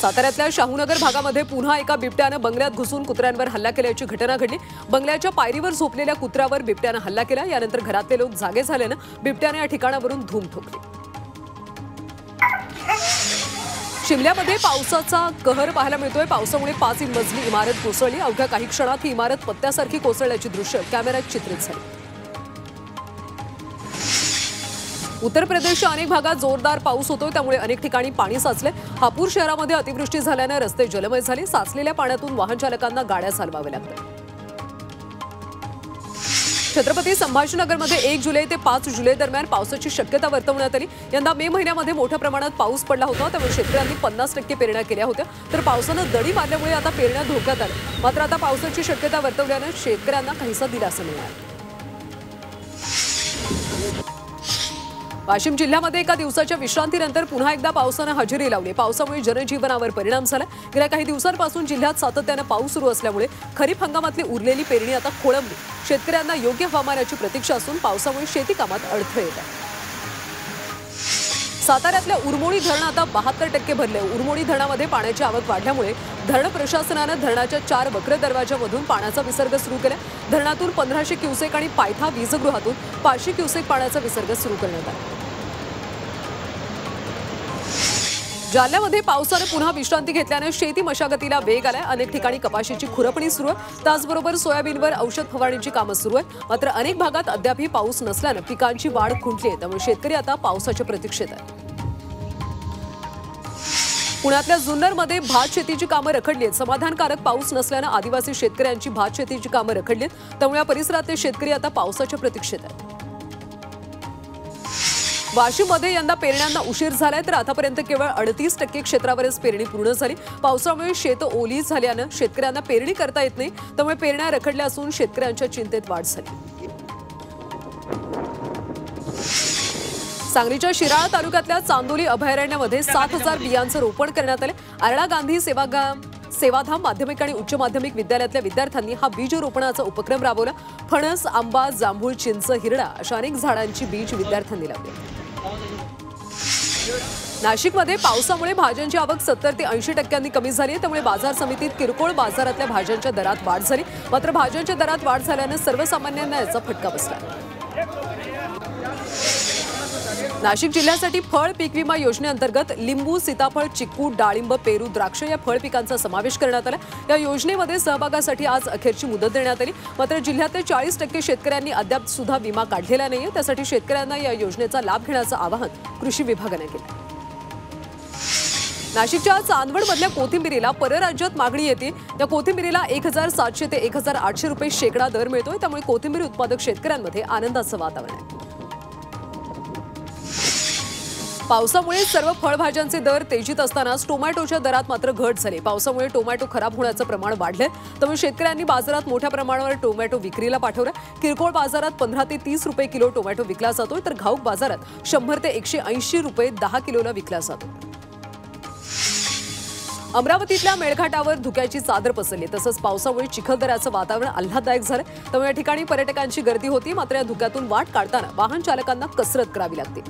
साताऱ्यातल्या शाहूनगर भागामध्ये पुन्हा एका बिबट्याने बंगल्यात घुसून कुत्र्यांवर हल्ला केल्याची घटना घडली। बंगल्याच्या पायरीवर झोपलेल्या कुत्र्यावर बिबट्याने हल्ला केला। यानंतर घरातले लोक जागे झाल्याने बिबट्याने या ठिकाणावरून धूम ठोकली। शिमल्यामध्ये पावसाचा कहर पाहायला मिळतोय। पावसामुळे 5 मजली इमारत कोसळली। अवघ्या काही क्षणात ही इमारत पत्त्यासारखी कोसळल्याची दृश्य कॅमेऱ्यात चित्रित झाली। उत्तर प्रदेशच्या अनेक भागात जोरदार पाऊस होतोय, त्यामुळे अनेक ठिकाणी पाणी साचले। हापूर शहरामध्ये अतिवृष्टी झाल्याने रस्ते जलमय झाले। साचलेल्या पाण्यातून वाहन चालकांना गाड्या चालवाव्या लागतात। छत्रपती संभाजीनगरमध्ये 1 जुलै ते 5 जुलै दरम्यान पावसाची शक्यता वर्तवण्यात आली। यंदा मे महिन्यामध्ये मोठ्या प्रमाणात पाऊस पडला होता, त्यामुळे शेतकऱ्यांनी 50% पेरण्या केल्या होत्या। तर पावसानं दडी मारल्यामुळे आता पेरण्या धोक्यात आल्या। मात्र आता पावसाची शक्यता वर्तवल्याने शेतकऱ्यांना काहीसा दिलासा मिळाला। वाशिम जिल्ह्यामध्ये एका दिवसाच्या विश्रांतीनंतर पुन्हा एकदा पावसाने हजेरी लावली। पावसामुळे जनजीवनावर परिणाम झाला। गेल्या काही दिवसांपासून जिल्ह्यात सातत्याने पाऊस सुरू असल्यामुळे खरीप हंगामातली उरलेली पेरणी आता खोळंबली। शेतकऱ्यांना योग्य हवामानाची प्रतीक्षा असून पावसामुळे शेती कामात अडथळे येत आहेत। साताऱ्यातल्या उरमोडी धरण आता 72% भरले। उरमोडी धरणामध्ये पाण्याची आवक वाढल्यामुळे धरण प्रशासनाने धरणाच्या 4 वक्र दरवाजामधून पाण्याचा विसर्ग सुरू केला। धरणातून 1500 क्युसेक आणि पायथा वीजगृहातून 500 क्युसेक पाण्याचा विसर्ग सुरू करण्यात आला। जालन्यामध्ये पावसाने पुन्हा विश्रांती घेतल्याने शेती मशागतीला वेग आलाय। अनेक ठिकाणी कपाशीची खुरपणी सुरू आहे। त्याचबरोबर सोयाबीनवर औषध फवारणीची कामं सुरू आहेत। मात्र अनेक भागात अद्यापही पाऊस नसल्याने पिकांची वाढ खुंटली आहे, त्यामुळे शेतकरी आता पावसाच्या प्रतीक्षेत आहेत। पुण्यातल्या जुन्नरमध्ये भात शेतीची कामं रखडली आहेत। समाधानकारक पाऊस नसल्याने आदिवासी शेतकऱ्यांची भात शेतीची कामं रखडली आहेत, त्यामुळे या परिसरातले शेतकरी आता पावसाच्या प्रतीक्षेत आहेत। वाशिममध्ये यंदा पेरण्यांना उशीर झालाय, तर आतापर्यंत केवळ 38% क्षेत्रावरच पेरणी पूर्ण झाली। पावसामुळे शेत ओली झाल्याने शेतकऱ्यांना पेरणी करता येत नाही, त्यामुळे पेरण्या रखडल्या असून शेतकऱ्यांच्या चिंतेत वाढ झाली। सांगलीच्या शिराळा तालुक्यातल्या चांदोली अभयारण्यामध्ये 7000 बियांचं रोपण करण्यात आले। आरळा गांधी सेवाधाम माध्यमिक आणि उच्च माध्यमिक विद्यालयातल्या विद्यार्थ्यांनी हा बीज रोपणाचा उपक्रम राबवला। फणस, आंबा, जांभूळ, चिंच, हिरडा अशा अनेक झाडांची बीज विद्यार्थ्यांनी लावली। नाशिकमध्ये पावसामुळे भाज्यांची आवक 70 ते 80% कमी झाली आहे, त्यामुळे बाजार समितीत किरकोळ बाजारातल्या भाज्यांच्या दरात वाढ झाली। मात्र भाज्यांच्या दरात वाढ झाल्याने सर्वसामान्यांना याचा फटका बसला। नाशिक जिल्ह्यासाठी फळ पीक विमा योजनेअंतर्गत लिंबू, सीताफळ, चिक्कू, डाळिंब, पेरू, द्राक्ष या फळ पिकांचा समावेश करण्यात आला। या योजनेमध्ये सहभागासाठी आज अखेरची मुदत देण्यात आली। मात्र जिल्ह्यातले 40% शेतकऱ्यांनी अद्याप सुद्धा विमा काढलेला नाहीये, त्यासाठी शेतकऱ्यांना या योजनेचा लाभ घेण्याचं आवाहन कृषी विभागाने केलं। नाशिकच्या चांदवडमधल्या कोथिंबिरीला परराज्यात मागणी येते। या कोथिंबिरीला 1700 ते 1800 रुपये शेकडा दर मिळतोय, त्यामुळे कोथिंबीर उत्पादक शेतकऱ्यांमध्ये आनंदाचं वातावरण आहे। पावसामुळे सर्व फळभाज्यांचे दर तेजीत असतानाच टोमॅटोच्या दरात मात्र घट झाली। पावसामुळे टोमॅटो खराब होण्याचं प्रमाण वाढलंय, त्यामुळे शेतकऱ्यांनी बाजारात मोठ्या प्रमाणावर टोमॅटो विक्रीला पाठवला। किरकोळ बाजारात 15 ते 30 रुपये किलो टोमॅटो विकला जातोय, तर घाऊक बाजारात 100 ते 180 रुपये 10 किलोला विकला जातो। अमरावतीतल्या मेळघाटावर धुक्याची चादर पसरली, तसंच पावसामुळे चिखलदऱ्याचं वातावरण आल्हाददायक झालं, त्यामुळे या ठिकाणी पर्यटकांची गर्दी होती। मात्र या धुक्यातून वाट काढताना वाहन चालकांना कसरत करावी लागते।